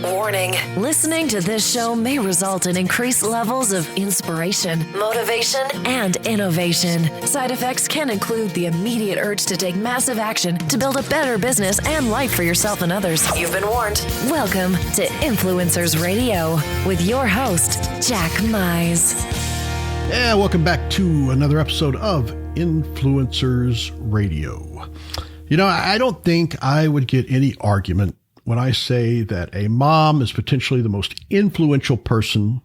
Warning. Listening to this show may result in increased levels of inspiration, motivation, and innovation. Side effects can include the immediate urge to take massive action to build a better business and life for yourself and others. You've been warned. Welcome to Influencers Radio with your host, Jack Mize. Yeah, welcome back to another episode of Influencers Radio. You know, I don't think I would get any argument when I say that a mom is potentially the most influential person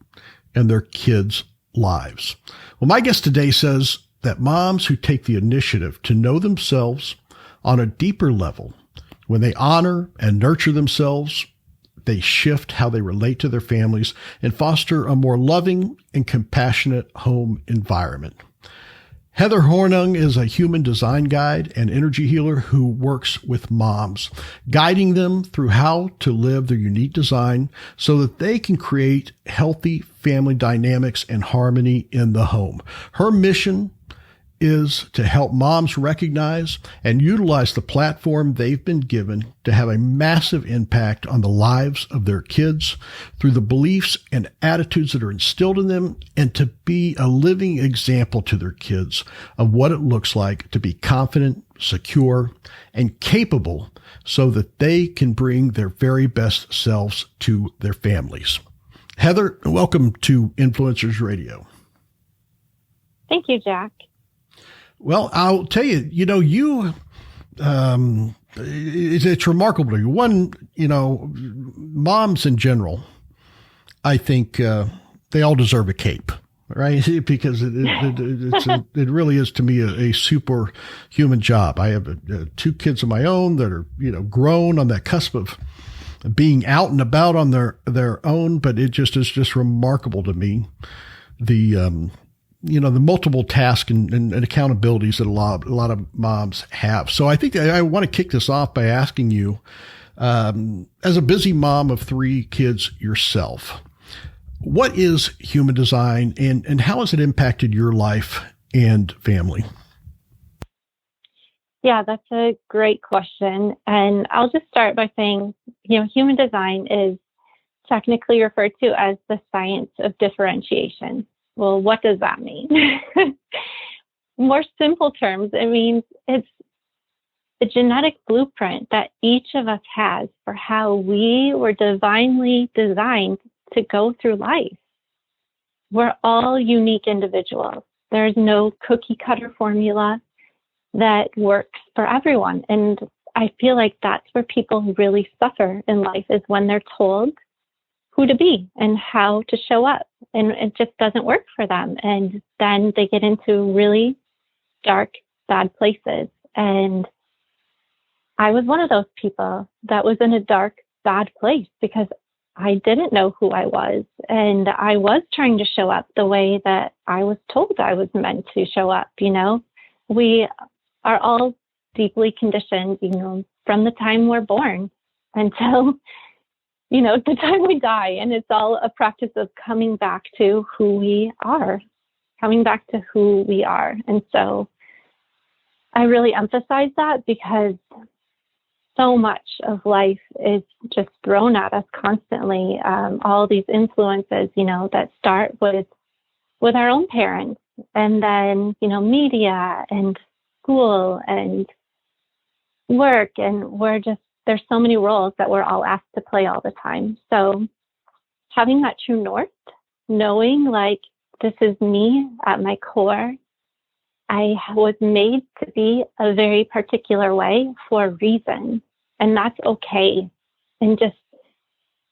in their kids' lives. Well, my guest today says that moms who take the initiative to know themselves on a deeper level, when they honor and nurture themselves, they shift how they relate to their families and foster a more loving and compassionate home environment. Heather Hornung is a human design guide and energy healer who works with moms, guiding them through how to live their unique design so that they can create healthy family dynamics and harmony in the home. Her mission is to help moms recognize and utilize the platform they've been given to have a massive impact on the lives of their kids through the beliefs and attitudes that are instilled in them, and to be a living example to their kids of what it looks like to be confident, secure, and capable so that they can bring their very best selves to their families. Heather, welcome to Influencers Radio. Thank you, Jack. Well, I'll tell you, it's remarkable to you. One, moms in general, I think they all deserve a cape, right? Because it really is, to me, a superhuman job. I have two kids of my own that are, grown on that cusp of being out and about on their own, but it just is just remarkable to me, the multiple tasks and accountabilities that a lot of moms have. So I think I want to kick this off by asking you, as a busy mom of three kids yourself, what is human design and how has it impacted your life and family? Yeah, that's a great question. And I'll just start by saying, human design is technically referred to as the science of differentiation. Well, what does that mean? More simple terms, it means it's the genetic blueprint that each of us has for how we were divinely designed to go through life. We're all unique individuals. There's no cookie cutter formula that works for everyone. And I feel like that's where people really suffer in life, is when they're told who to be and how to show up, and it just doesn't work for them. And then they get into really dark, bad places. And I was one of those people that was in a dark, bad place because I didn't know who I was. And I was trying to show up the way that I was told I was meant to show up. We are all deeply conditioned, from the time we're born until the time we die. And it's all a practice of coming back to who we are. And so I really emphasize that because so much of life is just thrown at us constantly. All these influences, that start with our own parents, and then, media and school and work. And there's so many roles that we're all asked to play all the time. So having that true north, knowing like this is me at my core, I was made to be a very particular way for a reason, and that's okay. And just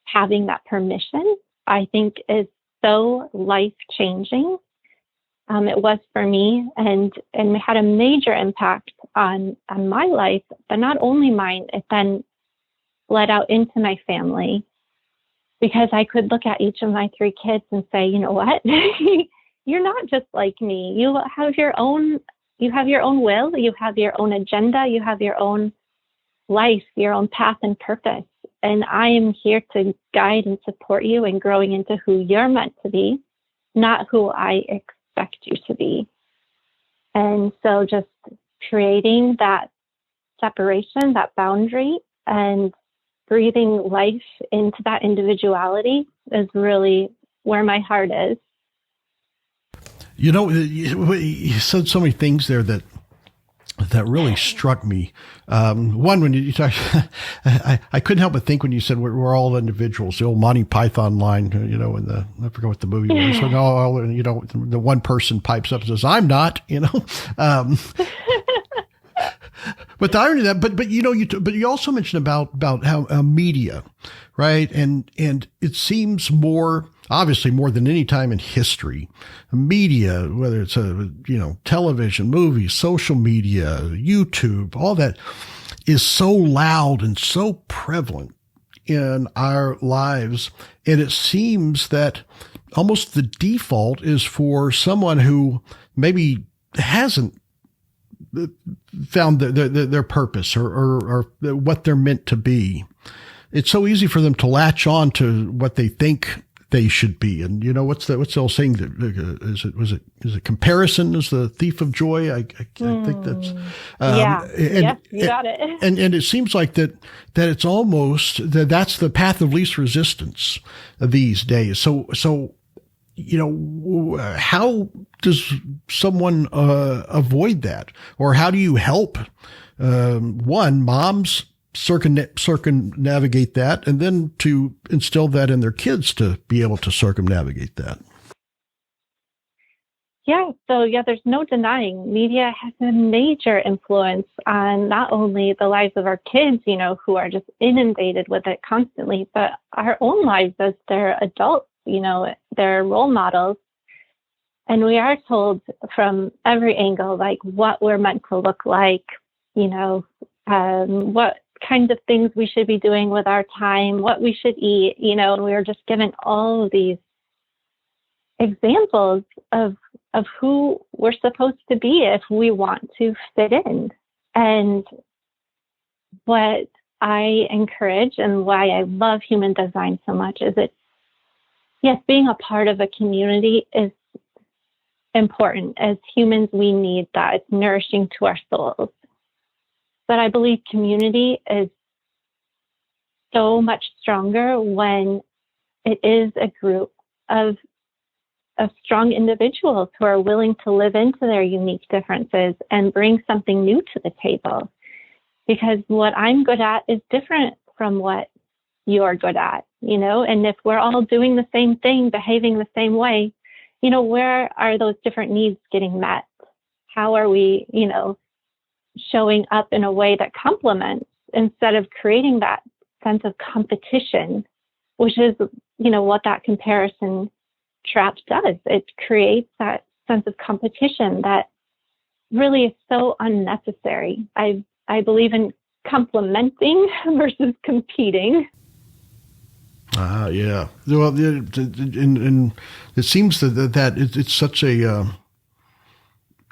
having that permission, I think, is so life-changing. It was for me, and it had a major impact on my life, but not only mine, it then bled out into my family, because I could look at each of my three kids and say, you know what, you're not just like me. You have your own will, you have your own agenda, you have your own life, your own path and purpose. And I am here to guide and support you in growing into who you're meant to be, not who I expect you to be. And so just creating that separation, that boundary, and breathing life into that individuality is really where my heart is. You know, you said so many things there that really struck me. One, when you talk, I couldn't help but think when you said we're all individuals, the old Monty Python line, you know, I forget what the movie was. So, no, you know, the one person pipes up and says, "I'm not," you know. But the irony of that, but you know, you also mentioned about how media, right? And it seems obviously more than any time in history, media, whether it's television, movies, social media, YouTube, all that is so loud and so prevalent in our lives. And it seems that almost the default is for someone who maybe hasn't found their purpose or what they're meant to be. It's so easy for them to latch on to what they think they should be. And you know, what's the old saying? Is it comparison is the thief of joy? I think that's, yes, you got it. And it seems like that it's almost that's the path of least resistance these days. So, you know, how does someone avoid that, or how do you help moms circumnavigate that, and then to instill that in their kids to be able to circumnavigate that? So there's no denying media has a major influence on not only the lives of our kids, you know, who are just inundated with it constantly, but our own lives as they're adults, you know, they're role models. And we are told from every angle, like what we're meant to look like, you know, what kinds of things we should be doing with our time, what we should eat, you know, and we were just given all of these examples of who we're supposed to be if we want to fit in. And what I encourage and why I love human design so much is being a part of a community is important. As humans, we need that. It's nourishing to our souls. But I believe community is so much stronger when it is a group of strong individuals who are willing to live into their unique differences and bring something new to the table. Because what I'm good at is different from what you're good at, you know, and if we're all doing the same thing, behaving the same way, you know, where are those different needs getting met? How are we, you know, showing up in a way that complements instead of creating that sense of competition, which is, you know, what that comparison trap does. It creates that sense of competition that really is so unnecessary. I believe in complementing versus competing. Yeah. Well, and it seems that it's such a,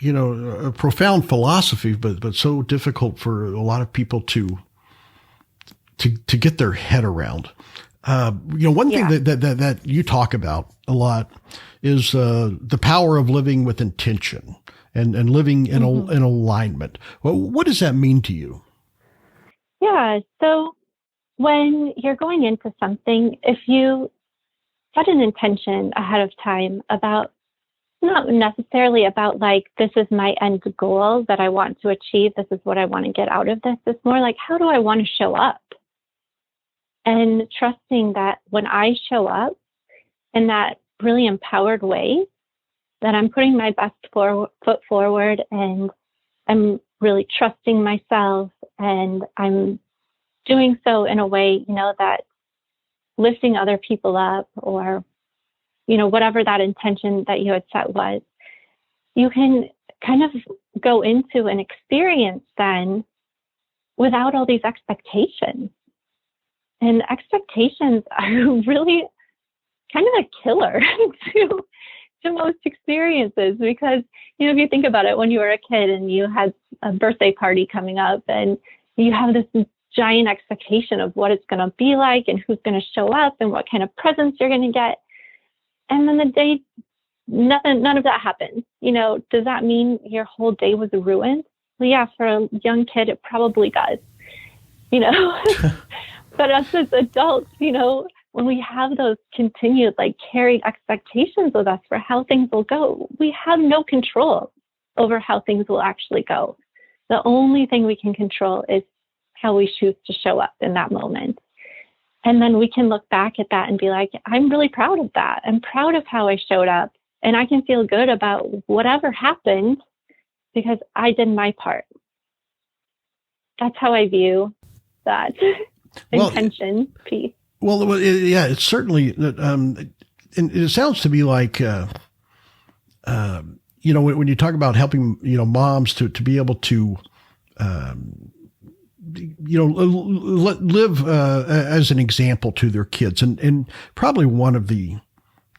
you know, a profound philosophy, but so difficult for a lot of people to get their head around. You know, one thing that you talk about a lot is the power of living with intention and living in in alignment. Well, what does that mean to you? Yeah. So when you're going into something, if you set an intention ahead of time about, not necessarily about like, this is my end goal that I want to achieve, this is what I want to get out of this. It's more like, how do I want to show up? And trusting that when I show up in that really empowered way, that I'm putting my best foot forward, and I'm really trusting myself, and I'm doing so in a way, you know, that lifting other people up, or, you know, whatever that intention that you had set was, you can kind of go into an experience then without all these expectations. And expectations are really kind of a killer to most experiences, because, you know, if you think about it, when you were a kid and you had a birthday party coming up and you have this giant expectation of what it's going to be like and who's going to show up and what kind of presents you're going to get. And then the day, none of that happened. You know, does that mean your whole day was ruined? Well, yeah, for a young kid, it probably does, you know. But us as adults, when we have those continued like carried expectations with us for how things will go, we have no control over how things will actually go. The only thing we can control is how we choose to show up in that moment. And then we can look back at that and be like, I'm really proud of that. I'm proud of how I showed up. And I can feel good about whatever happened because I did my part. That's how I view that intention piece. Well, it's certainly, and it sounds to me like, when you talk about helping, moms to be able to, live as an example to their kids. And probably one of the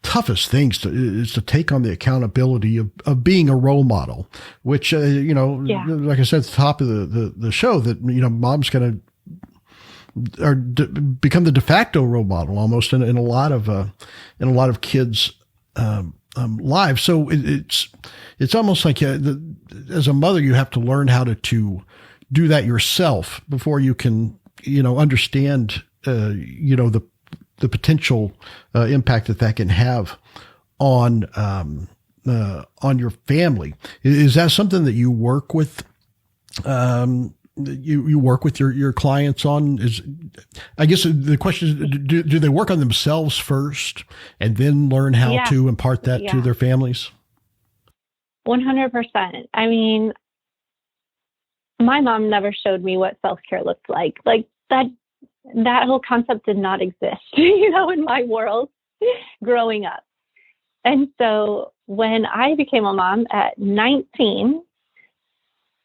toughest things is to take on the accountability of being a role model, which, like I said at the top of the show, that, mom's going to become the de facto role model almost in a lot of kids' lives. So it's almost like as a mother, you have to learn how to do that yourself before you can, understand, the potential impact that can have on your family. Is that something that you work with? You work with your clients on? I guess the question is, do they work on themselves first and then learn how to impart that to their families? 100%. I mean, my mom never showed me what self-care looked like. Like that whole concept did not exist, in my world growing up. And so when I became a mom at 19,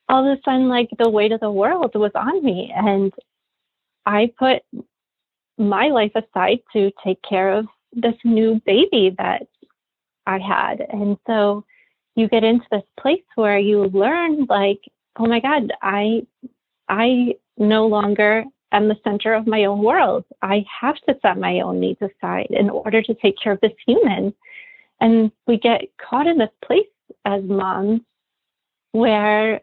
all of a sudden, like the weight of the world was on me, and I put my life aside to take care of this new baby that I had. And so you get into this place where you learn like, oh my God, I no longer am the center of my own world. I have to set my own needs aside in order to take care of this human. And we get caught in this place as moms where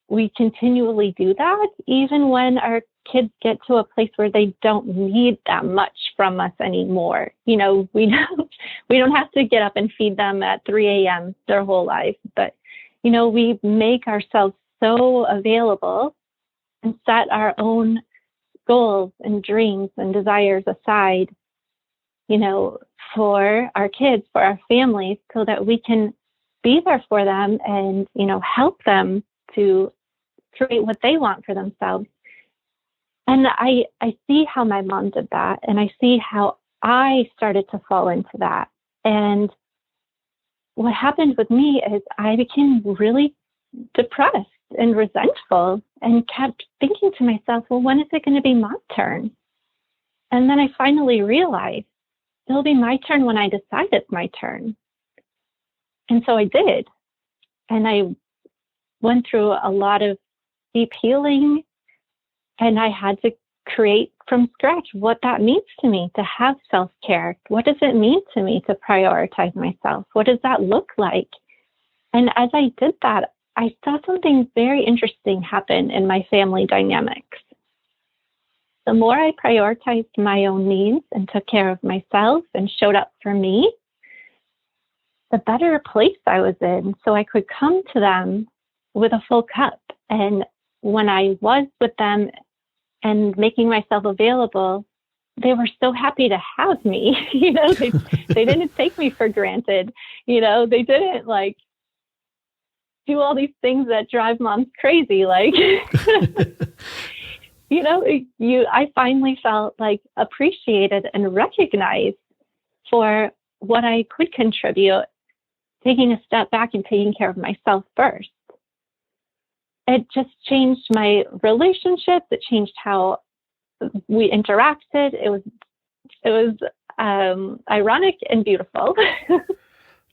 we continually do that, even when our kids get to a place where they don't need that much from us anymore. We don't have to get up and feed them at 3 a.m. their whole life, but we make ourselves so available and set our own goals and dreams and desires aside, for our kids, for our families, so that we can be there for them and, help them to create what they want for themselves. And I see how my mom did that, and I see how I started to fall into that. And what happened with me is I became really depressed and resentful and kept thinking to myself, well, when is it going to be my turn? And then I finally realized it'll be my turn when I decide it's my turn. And so I did. And I went through a lot of deep healing, and I had to create from scratch what that means to me to have self-care. What does it mean to me to prioritize myself? What does that look like? And as I did that, I saw something very interesting happen in my family dynamics. The more I prioritized my own needs and took care of myself and showed up for me, the better place I was in. So I could come to them with a full cup. And when I was with them and making myself available, they were so happy to have me. They didn't take me for granted. They didn't like do all these things that drive moms crazy. Like, I finally felt like appreciated and recognized for what I could contribute, taking a step back and taking care of myself first. It just changed my relationships. It changed how we interacted. It was ironic and beautiful.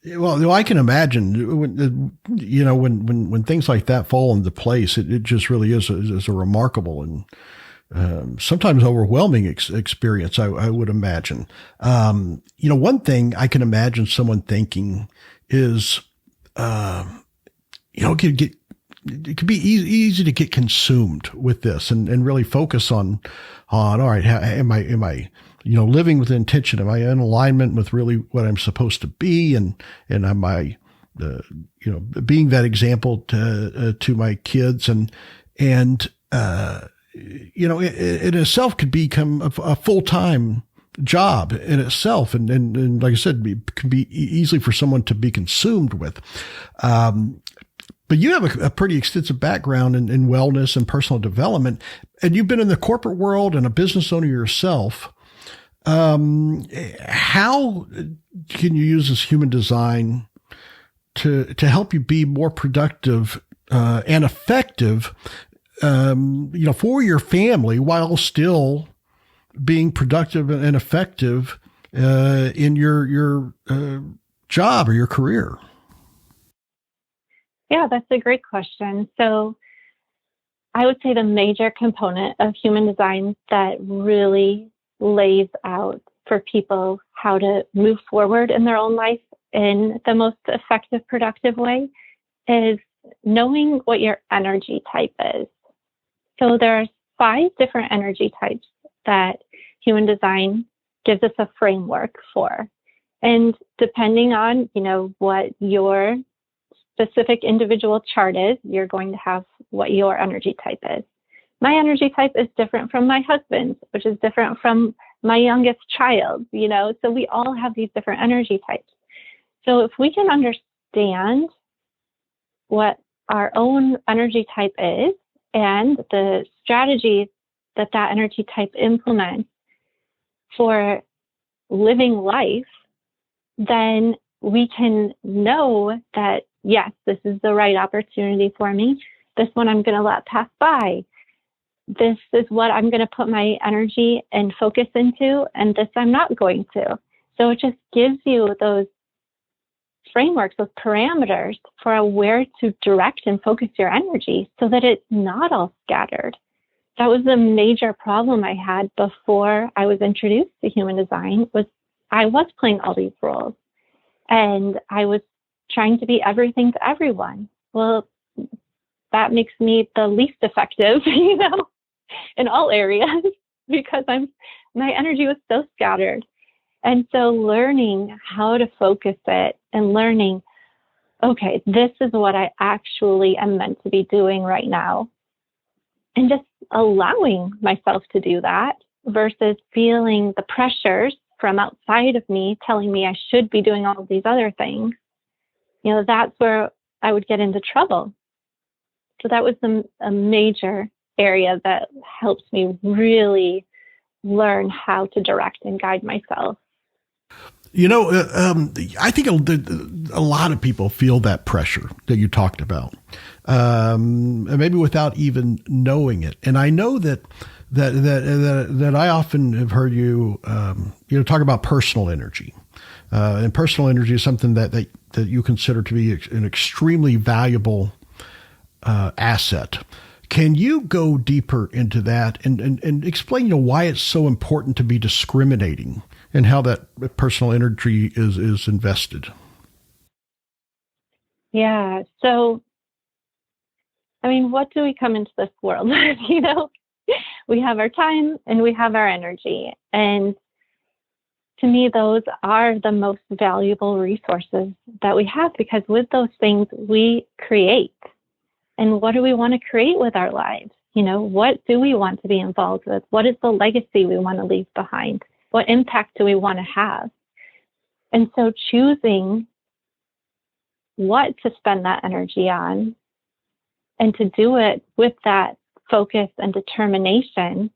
Well, I can imagine when things like that fall into place, it just really is a remarkable and sometimes overwhelming experience. I would imagine. One thing I can imagine someone thinking is, it can be easy to get consumed with this and really focus on, all right, am I, living with intention? Am I in alignment with really what I'm supposed to be? And am I, being that example to my kids and it in itself could become a full-time job in itself. And like I said, it can be easily for someone to be consumed with. But you have a pretty extensive background in wellness and personal development, and you've been in the corporate world and a business owner yourself. How can you use this human design to help you be more productive and effective, for your family while still being productive and effective in your job or your career? Yeah, that's a great question. So I would say the major component of human design that really lays out for people how to move forward in their own life in the most effective, productive way is knowing what your energy type is. So there are 5 different energy types that human design gives us a framework for. And depending on, what your specific individual chart is, you're going to have what your energy type is. My energy type is different from my husband's, which is different from my youngest child, so we all have these different energy types. So if we can understand what our own energy type is and the strategies that energy type implements for living life, then we can know that, yes, this is the right opportunity for me. This one I'm going to let pass by. This is what I'm going to put my energy and focus into, and this I'm not going to. So it just gives you those frameworks, those parameters for where to direct and focus your energy so that it's not all scattered. That was the major problem I had before I was introduced to human design, was I was playing all these roles and I was trying to be everything to everyone. Well, that makes me the least effective, in all areas because my energy was so scattered. And so learning how to focus it and learning, okay, this is what I actually am meant to be doing right now. And just allowing myself to do that versus feeling the pressures from outside of me telling me I should be doing all of these other things. That's where I would get into trouble. So that was a major area that helps me really learn how to direct and guide myself. I think a lot of people feel that pressure that you talked about, maybe without even knowing it. And I know that I often have heard you, talk about personal energy, and personal energy is something that you consider to be an extremely valuable asset. Can you go deeper into that and explain, why it's so important to be discriminating and how that personal energy is invested? Yeah. So, what do we come into this world with? We have our time and we have our energy. And to me, those are the most valuable resources that we have, because with those things, we create. And what do we want to create with our lives? What do we want to be involved with? What is the legacy we want to leave behind? What impact do we want to have? And so choosing what to spend that energy on and to do it with that focus and determination,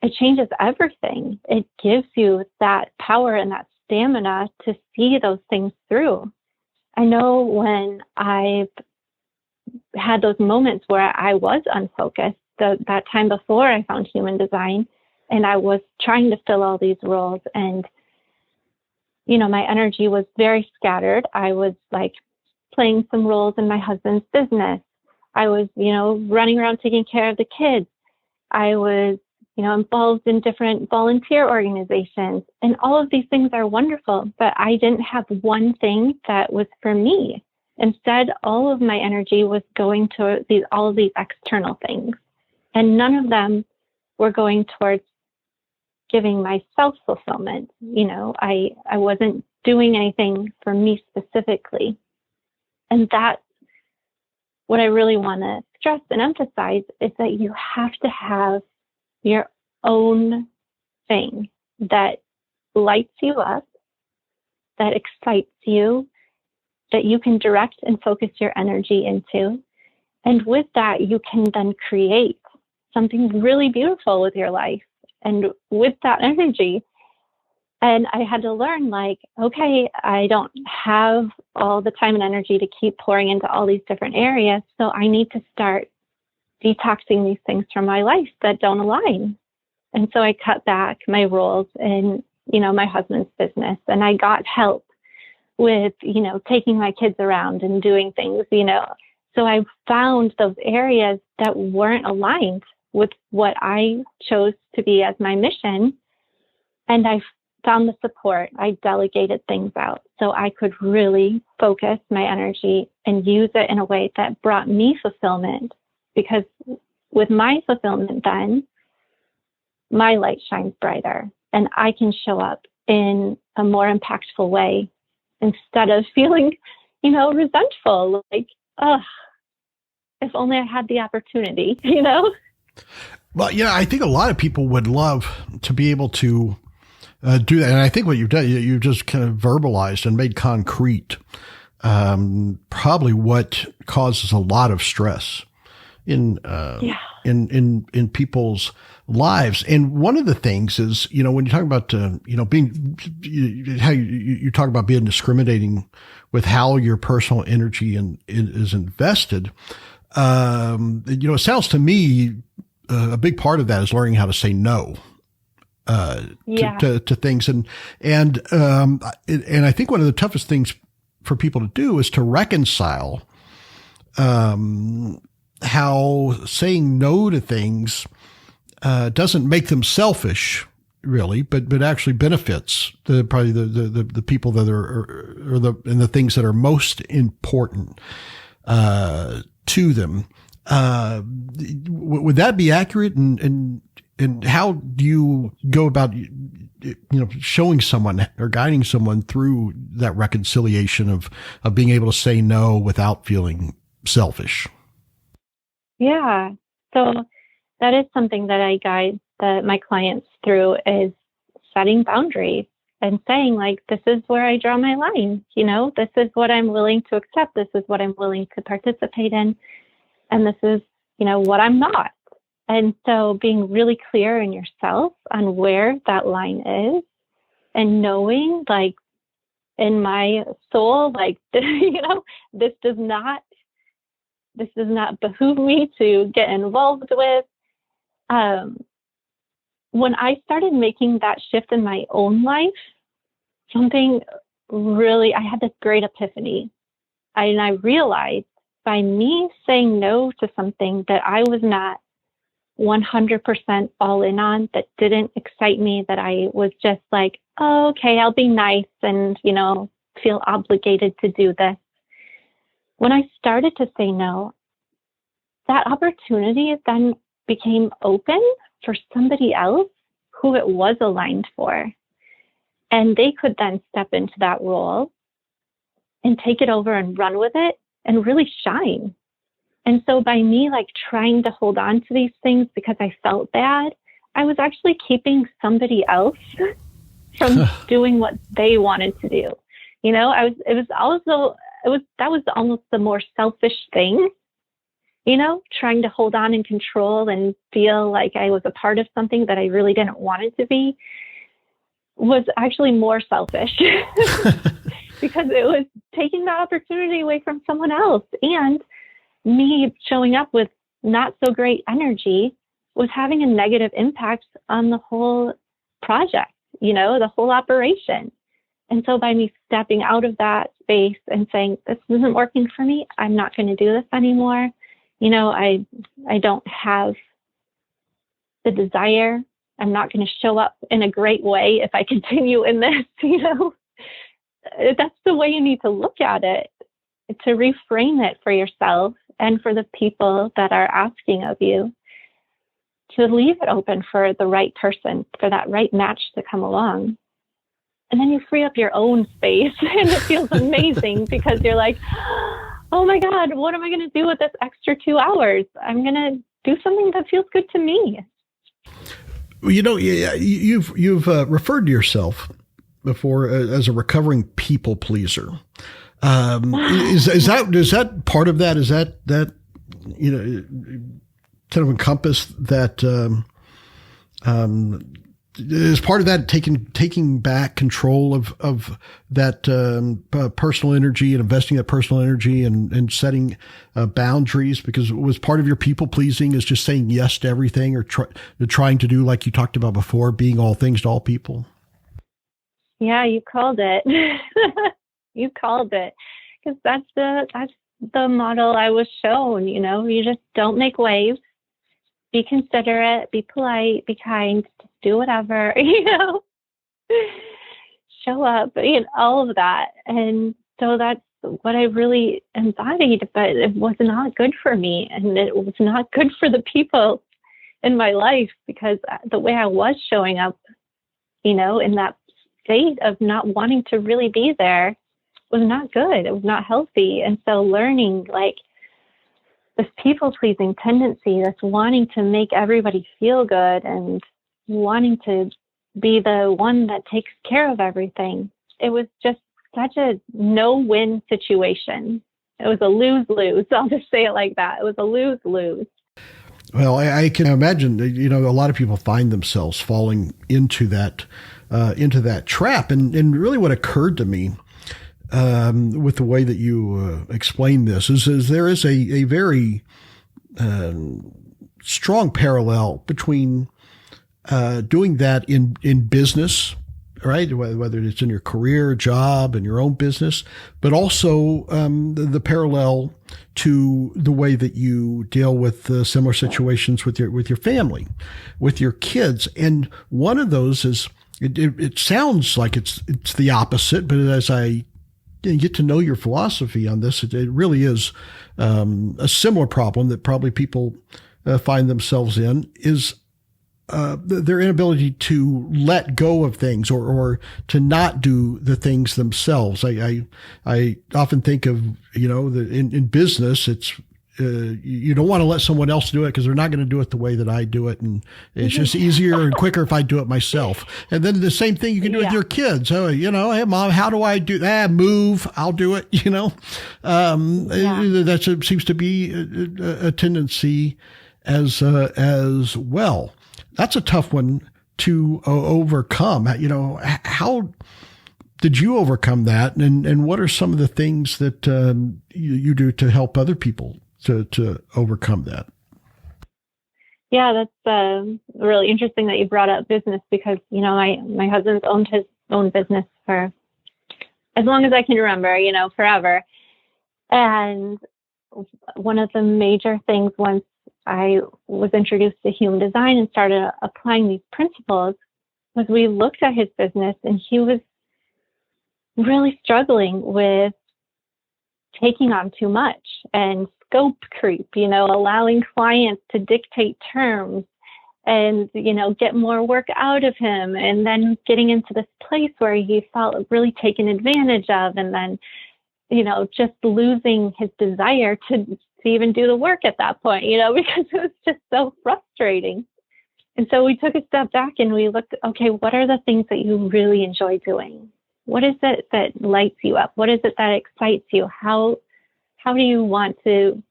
it changes everything. It gives you that power and that stamina to see those things through. I know when I've had those moments where I was unfocused, that time before I found human design, and I was trying to fill all these roles, and my energy was very scattered. I was playing some roles in my husband's business. I was, running around taking care of the kids. I was, involved in different volunteer organizations, and all of these things are wonderful, but I didn't have one thing that was for me. Instead, all of my energy was going to all of these external things. And none of them were going towards giving myself fulfillment. I wasn't doing anything for me specifically. And that's what I really want to stress and emphasize, is that you have to have your own thing that lights you up, that excites you, that you can direct and focus your energy into. And with that, you can then create something really beautiful with your life and with that energy. And I had to learn, okay, I don't have all the time and energy to keep pouring into all these different areas. So I need to start detoxing these things from my life that don't align. And so I cut back my roles in, my husband's business, and I got help with, taking my kids around and doing things, So I found those areas that weren't aligned with what I chose to be as my mission. And I found the support. I delegated things out so I could really focus my energy and use it in a way that brought me fulfillment. Because with my fulfillment, then my light shines brighter and I can show up in a more impactful way instead of feeling, resentful, if only I had the opportunity, Well, I think a lot of people would love to be able to do that. And I think what you've done, you've just kind of verbalized and made concrete probably what causes a lot of stress in people's lives. And one of the things is, when you talk about, being, how you talk about being discriminating with how your personal energy is invested, it sounds to me a big part of that is learning how to say no to things. And I think one of the toughest things for people to do is to reconcile how saying no to things doesn't make them selfish, really, but actually benefits probably the people that are the things that are most important to them. Would that be accurate? And how do you go about showing someone or guiding someone through that reconciliation of being able to say no without feeling selfish? Yeah. So that is something that I guide my clients through, is setting boundaries and saying, this is where I draw my line. This is what I'm willing to accept. This is what I'm willing to participate in. And this is, what I'm not. And so being really clear in yourself on where that line is, and knowing, in my soul, this does not behoove me to get involved with. When I started making that shift in my own life, I had this great epiphany. And I realized by me saying no to something that I was not 100% all in on, that didn't excite me, that I was just oh, okay, I'll be nice and, feel obligated to do this. When I started to say no, that opportunity then became open for somebody else who it was aligned for. And they could then step into that role and take it over and run with it and really shine. And so by me trying to hold on to these things because I felt bad, I was actually keeping somebody else from doing what they wanted to do. That was almost the more selfish thing, trying to hold on and control and feel like I was a part of something that I really didn't want it to be, was actually more selfish because it was taking that opportunity away from someone else. And me showing up with not so great energy was having a negative impact on the whole project, the whole operation. And so by me stepping out of that space and saying, this isn't working for me, I'm not going to do this anymore. I don't have the desire. I'm not going to show up in a great way if I continue in this, That's the way you need to look at it, to reframe it for yourself and for the people that are asking of you, to leave it open for the right person, for that right match to come along. And then you free up your own space, and it feels amazing because you're like, oh my God, what am I going to do with this extra 2 hours? I'm going to do something that feels good to me. Well, you've referred to yourself before as a recovering people pleaser. Is that part of that? Is that kind of encompass that? Is part of that taking back control of that personal energy and investing that personal energy and setting boundaries? Because it was part of your people pleasing is just saying yes to everything, or trying to do, like you talked about before, being all things to all people. Yeah, you called it. You called it, because that's the model I was shown. You just don't make waves. Be considerate, be polite, be kind, just do whatever, show up, all of that. And so that's what I really embodied, but it was not good for me. And it was not good for the people in my life, because the way I was showing up, in that state of not wanting to really be there was not good. It was not healthy. And so learning, this people-pleasing tendency, that's wanting to make everybody feel good and wanting to be the one that takes care of everything. It was just such a no-win situation. It was a lose-lose. I'll just say it like that. It was a lose-lose. Well, I can imagine, a lot of people find themselves falling into that trap. And really what occurred to me with the way that you explain this is there is a very strong parallel between doing that in business, right? Whether it's in your career, job, and your own business, but also the parallel to the way that you deal with similar situations with your family, with your kids. And one of those is it sounds like it's the opposite, but as I get to know your philosophy on this, it really is a similar problem that probably people find themselves in, is their inability to let go of things or to not do the things themselves. I often think of, in business, it's you don't want to let someone else do it because they're not going to do it the way that I do it. And it's just easier and quicker if I do it myself. And then the same thing you can do with your kids. Oh, hey, Mom, how do I do that? Move. I'll do it. That seems to be a tendency as well. That's a tough one to overcome. How did you overcome that? And what are some of the things that you do to help other people to overcome that? Yeah, that's really interesting that you brought up business, because, my husband's owned his own business for as long as I can remember, forever. And one of the major things, once I was introduced to human design and started applying these principles, was we looked at his business, and he was really struggling with taking on too much and scope creep, allowing clients to dictate terms and, get more work out of him, and then getting into this place where he felt really taken advantage of, and then, just losing his desire to even do the work at that point, because it was just so frustrating. And so we took a step back and we looked, okay, what are the things that you really enjoy doing? What is it that lights you up? What is it that excites you? How do you want to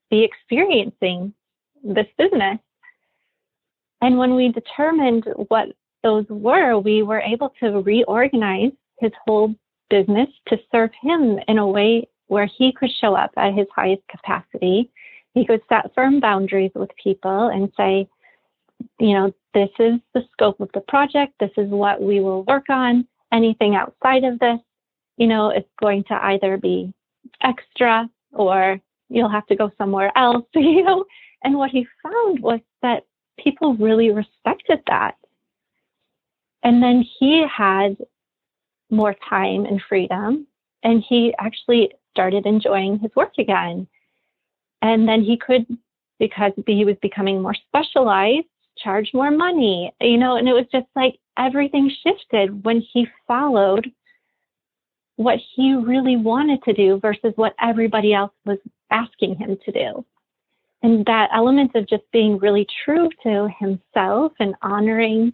be experiencing this business? And when we determined what those were, we were able to reorganize his whole business to serve him in a way where he could show up at his highest capacity. He could set firm boundaries with people and say, this is the scope of the project. This is what we will work on. Anything outside of this, it's going to either be extra or you'll have to go somewhere else, And what he found was that people really respected that. And then he had more time and freedom, and he actually started enjoying his work again. And then he could, because he was becoming more specialized, charge more money, and it was just like everything shifted when he followed what he really wanted to do versus what everybody else was asking him to do. And that element of just being really true to himself and honoring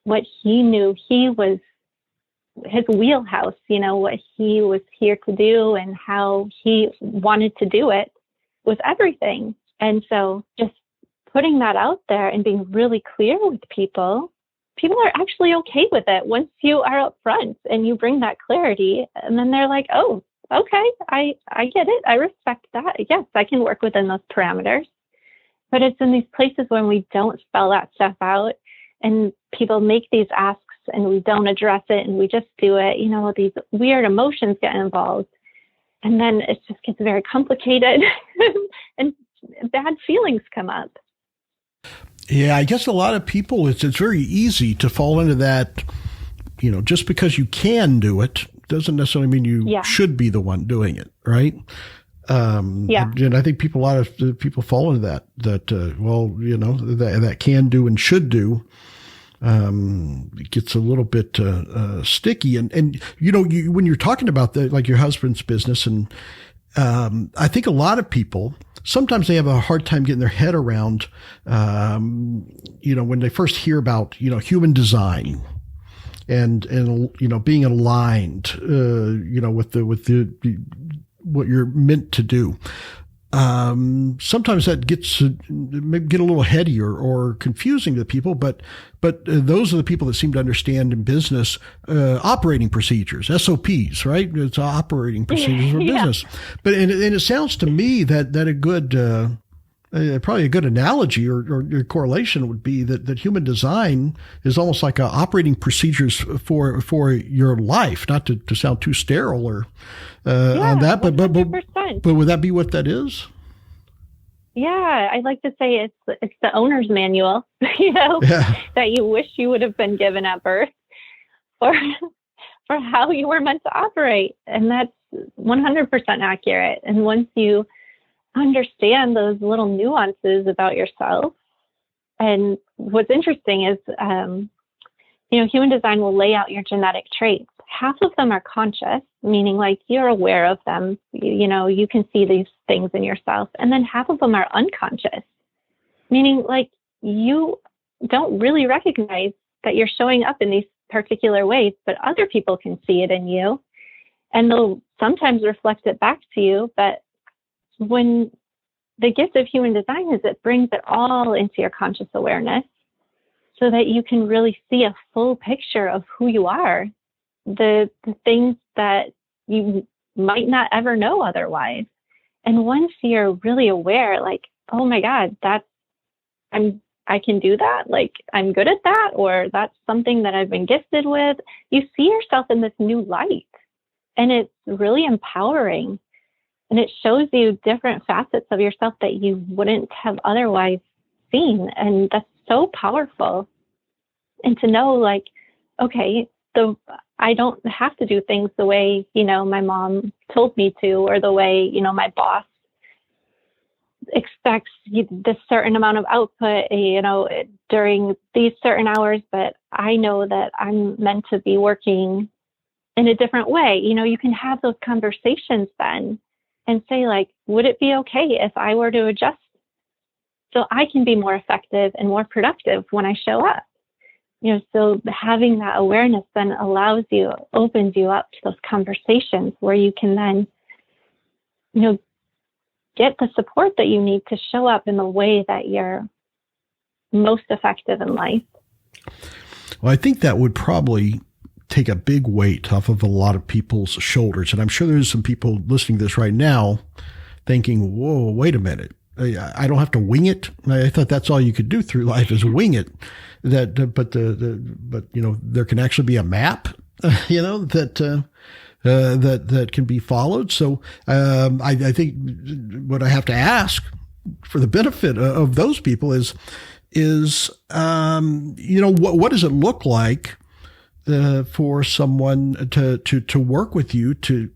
what he knew he was his wheelhouse, what he was here to do and how he wanted to do it was everything. And so just putting that out there and being really clear with people are actually okay with it once you are upfront and you bring that clarity. And then they're like, oh, okay, I get it. I respect that. Yes, I can work within those parameters. But it's in these places when we don't spell that stuff out and people make these asks and we don't address it and we just do it, these weird emotions get involved. And then it just gets very complicated and bad feelings come up. Yeah, I guess a lot of people, it's very easy to fall into that, just because you can do it doesn't necessarily mean you should be the one doing it, right? And I think a lot of people fall into that can do and should do. It gets a little bit sticky. And when you're talking about like your husband's business, and I think a lot of people, sometimes they have a hard time getting their head around, when they first hear about, human design and being aligned, with what you're meant to do. Sometimes that gets maybe get a little heady or confusing to people, but those are the people that seem to understand in business operating procedures, SOPs, right? It's operating procedures for business. But and it sounds to me that a good probably a good analogy or correlation would be that human design is almost like operating procedures for your life. Not to sound too sterile or on that, but would that be what that is? Yeah, I like to say it's the owner's manual, that you wish you would have been given at birth for how you were meant to operate, and that's 100% accurate. And once you understand those little nuances about yourself. And what's interesting is, human design will lay out your genetic traits. Half of them are conscious, meaning like you're aware of them. You can see these things in yourself. And then half of them are unconscious, meaning like you don't really recognize that you're showing up in these particular ways, but other people can see it in you. And they'll sometimes reflect it back to you, but when the gift of human design is it brings it all into your conscious awareness so that you can really see a full picture of who you are, the things that you might not ever know otherwise. And once you're really aware, like, oh my God, I can do that. Like, I'm good at that, or that's something that I've been gifted with. You see yourself in this new light, and it's really empowering. And it shows you different facets of yourself that you wouldn't have otherwise seen. And that's so powerful. And to know, like, okay, I don't have to do things the way, my mom told me to, or the way, my boss expects this certain amount of output, during these certain hours. But I know that I'm meant to be working in a different way. You can have those conversations then. And say, like, would it be okay if I were to adjust so I can be more effective and more productive when I show up? So having that awareness then opens you up to those conversations where you can then, get the support that you need to show up in the way that you're most effective in life. Well, I think that would probably take a big weight off of a lot of people's shoulders. And I'm sure there's some people listening to this right now thinking, whoa, wait a minute. I don't have to wing it. I thought that's all you could do through life is wing it. But there can actually be a map, that can be followed. So, I think what I have to ask for the benefit of those people is, what does it look like for someone to work with you to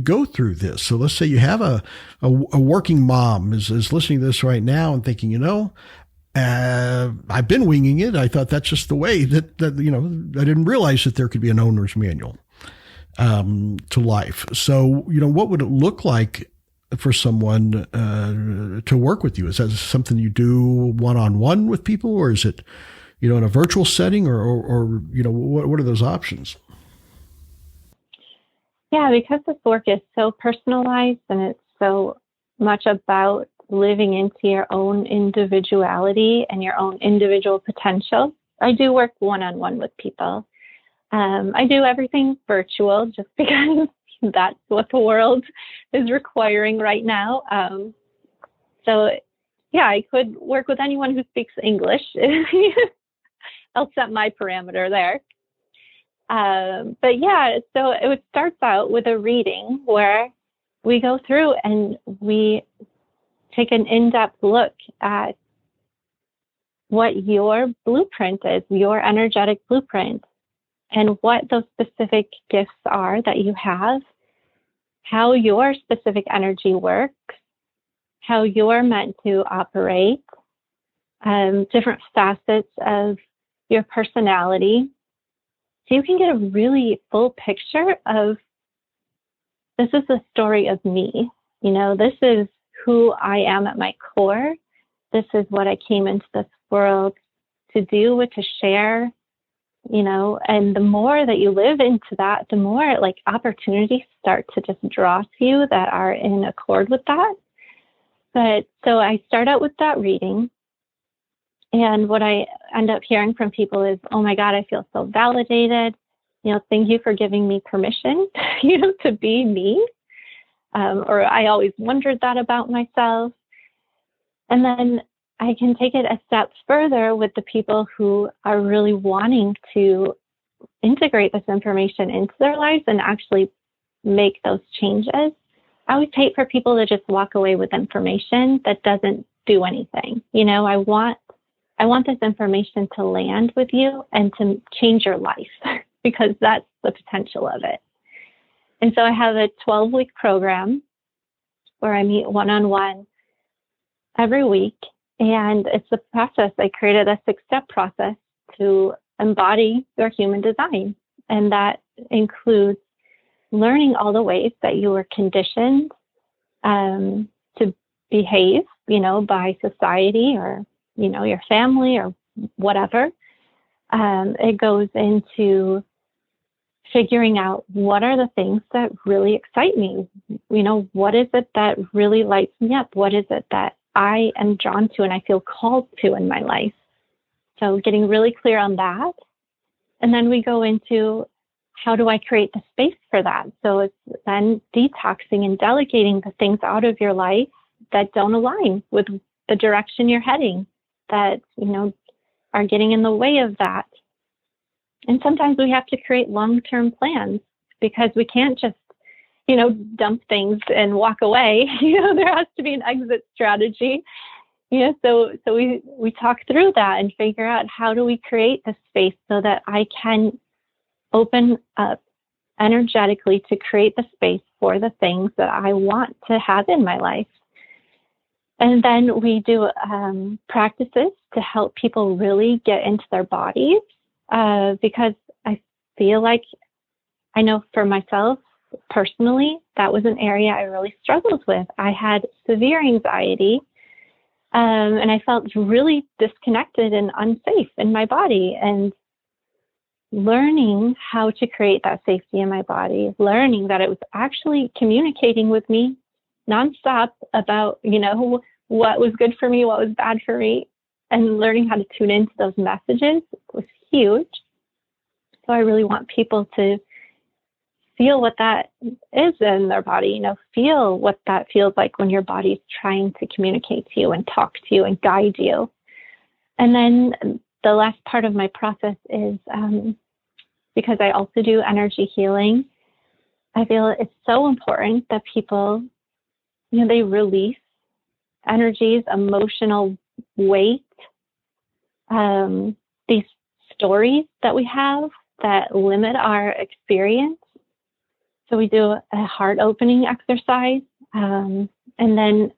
go through this? So let's say you have a working mom is listening to this right now and thinking, I've been winging it. I thought that's just the way that I didn't realize that there could be an owner's manual to life. So, what would it look like for someone to work with you? Is that something you do one-on-one with people, or is it, in a virtual setting, or what are those options? Yeah, because this work is so personalized and it's so much about living into your own individuality and your own individual potential, I do work one-on-one with people. I do everything virtual just because that's what the world is requiring right now. So yeah, I could work with anyone who speaks English. I'll set my parameter there. But yeah, so it starts out with a reading where we go through and we take an in-depth look at what your blueprint is, your energetic blueprint, and what those specific gifts are that you have, how your specific energy works, how you're meant to operate, different facets of your personality. So you can get a really full picture of, this is the story of me. This is who I am at my core. This is what I came into this world to do, to share, and the more that you live into that, the more opportunities start to just draw to you that are in accord with that. But so I start out with that reading. And what I end up hearing from people is, oh my God, I feel so validated. Thank you for giving me permission, to be me. Or I always wondered that about myself. And then I can take it a step further with the people who are really wanting to integrate this information into their lives and actually make those changes. I always hate for people to just walk away with information that doesn't do anything. I want this information to land with you and to change your life because that's the potential of it. And so I have a 12-week program where I meet one-on-one every week. And it's a process. I created a 6-step process to embody your human design. And that includes learning all the ways that you were conditioned to behave, by society or, your family or whatever. It goes into figuring out what are the things that really excite me. What is it that really lights me up? What is it that I am drawn to and I feel called to in my life? So getting really clear on that. And then we go into, how do I create the space for that? So it's then detoxing and delegating the things out of your life that don't align with the direction you're heading, that, are getting in the way of that. And sometimes we have to create long-term plans because we can't just, dump things and walk away. There has to be an exit strategy. So we talk through that and figure out, how do we create the space so that I can open up energetically to create the space for the things that I want to have in my life. And then we do practices to help people really get into their bodies, because I feel like, I know for myself personally, that was an area I really struggled with. I had severe anxiety, and I felt really disconnected and unsafe in my body. And learning how to create that safety in my body, learning that it was actually communicating with me nonstop about, what was good for me, what was bad for me, and learning how to tune into those messages was huge. So I really want people to feel what that is in their body, feel what that feels like when your body's trying to communicate to you and talk to you and guide you. And then the last part of my process is, because I also do energy healing, I feel it's so important that people, they release energies, emotional weight, these stories that we have that limit our experience. So we do a heart opening exercise. And then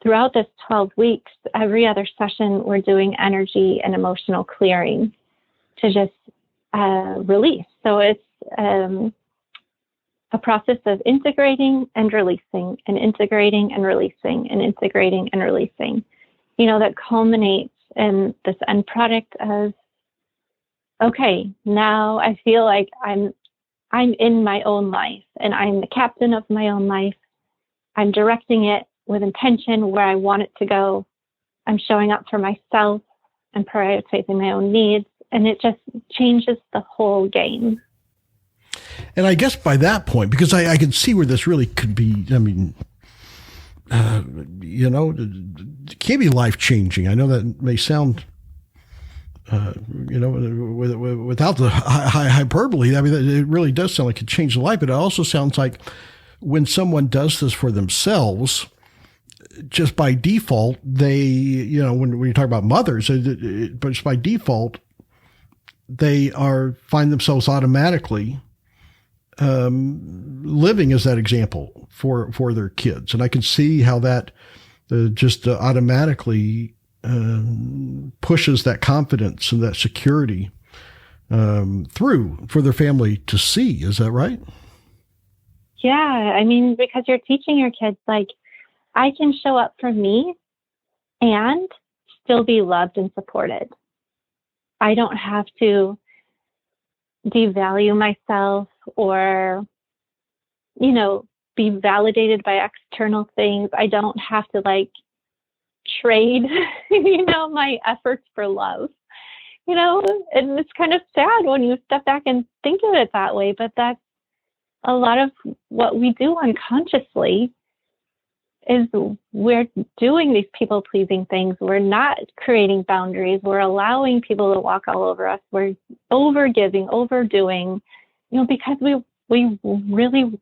throughout this 12 weeks, every other session, we're doing energy and emotional clearing to just release. So it's a process of integrating and releasing, and integrating and releasing, and integrating and releasing, that culminates in this end product of, okay, now I feel like I'm in my own life, and I'm the captain of my own life. I'm directing it with intention where I want it to go. I'm showing up for myself and prioritizing my own needs. And it just changes the whole game. And I guess by that point, because I can see where this really could be, I mean, it can't be life-changing. I know that may sound, without the hyperbole, I mean, it really does sound like it changed the life, but it also sounds like when someone does this for themselves, just by default, they, when you talk about mothers, but just by default, they find themselves automatically living as that example for their kids. And I can see how that just automatically pushes that confidence and that security through for their family to see. Is that right? Yeah. I mean, because you're teaching your kids, like, I can show up for me and still be loved and supported. I don't have to devalue myself or, be validated by external things. I don't have to trade, my efforts for love, and it's kind of sad when you step back and think of it that way, but that's a lot of what we do unconsciously. Is we're doing these people-pleasing things. We're not creating boundaries. We're allowing people to walk all over us. We're over-giving, overdoing, because we really,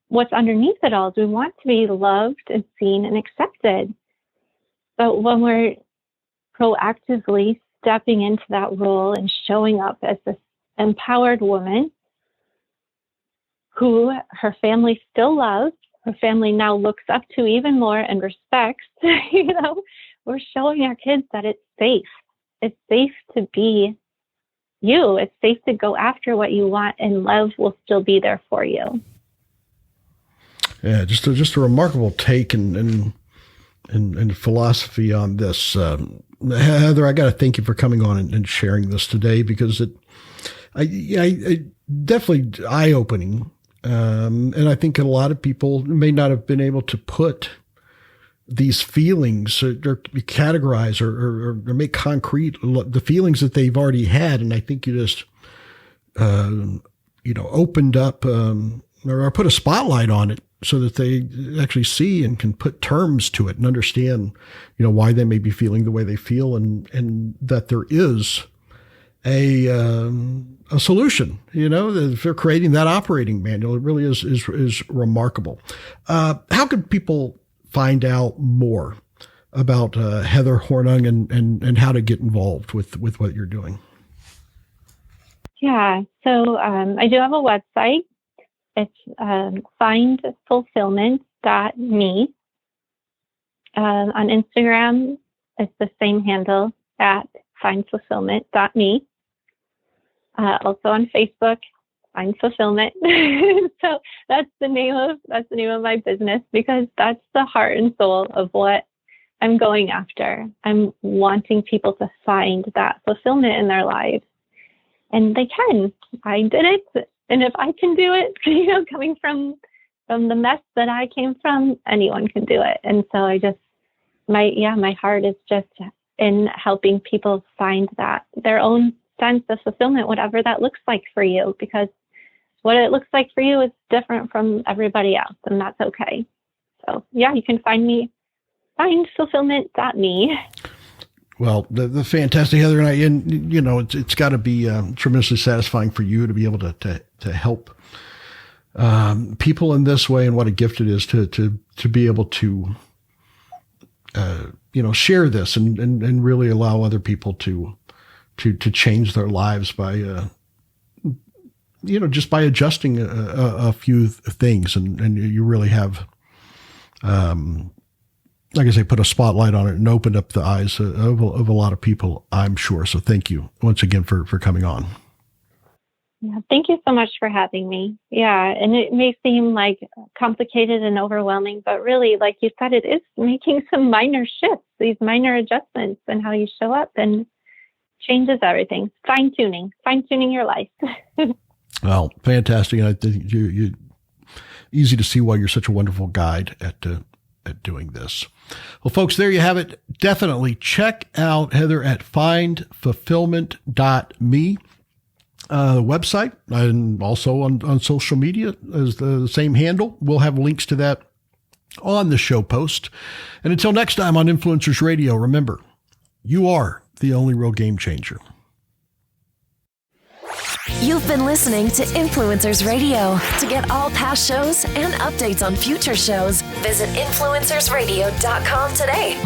what's underneath it all is we want to be loved and seen and accepted. But when we're proactively stepping into that role and showing up as this empowered woman who her family still loves, her family now looks up to even more and respects, we're showing our kids that it's safe. It's safe to be you. It's safe to go after what you want, and love will still be there for you. Yeah, just a remarkable take and philosophy on this. Heather, I got to thank you for coming on and sharing this today, because I definitely eye-opening. And I think a lot of people may not have been able to put these feelings or categorize or make concrete the feelings that they've already had. And I think you just, opened up or put a spotlight on it so that they actually see and can put terms to it and understand, why they may be feeling the way they feel, and that there is a solution, for creating that operating manual. It really is remarkable. How could people find out more about Heather Hornung and how to get involved with what you're doing? Yeah, so I do have a website. It's findfulfillment.me. On Instagram, it's the same handle at findfulfillment.me. Also on Facebook, Find Fulfillment. So that's the name of my business, because that's the heart and soul of what I'm going after. I'm wanting people to find that fulfillment in their lives, and they can. I did it, and if I can do it, coming from the mess that I came from, anyone can do it. And so my heart is just in helping people find that their own sense of fulfillment, whatever that looks like for you, because what it looks like for you is different from everybody else, and that's okay. So yeah, you can find me, findfulfillment.me. Well, the fantastic, Heather, and it's got to be tremendously satisfying for you to be able to help people in this way, and what a gift it is to be able to share this and really allow other people to change their lives by just by adjusting a few things, and you really have, like I say, put a spotlight on it and opened up the eyes of a lot of people, I'm sure. So thank you once again for coming on. Yeah, thank you so much for having me. Yeah, and it may seem like complicated and overwhelming, but really, like you said, it is making some minor shifts, these minor adjustments in how you show up, and changes everything. Fine-tuning your life. Well, fantastic. And I think you easy to see why you're such a wonderful guide at doing this. Well, folks, there you have it. Definitely check out Heather at findfulfillment.me. Website, and also on social media as the same handle. We'll have links to that on the show post. And until next time on Influencers Radio, remember, you are the only real game changer. You've been listening to Influencers Radio. To get all past shows and updates on future shows, visit influencersradio.com today.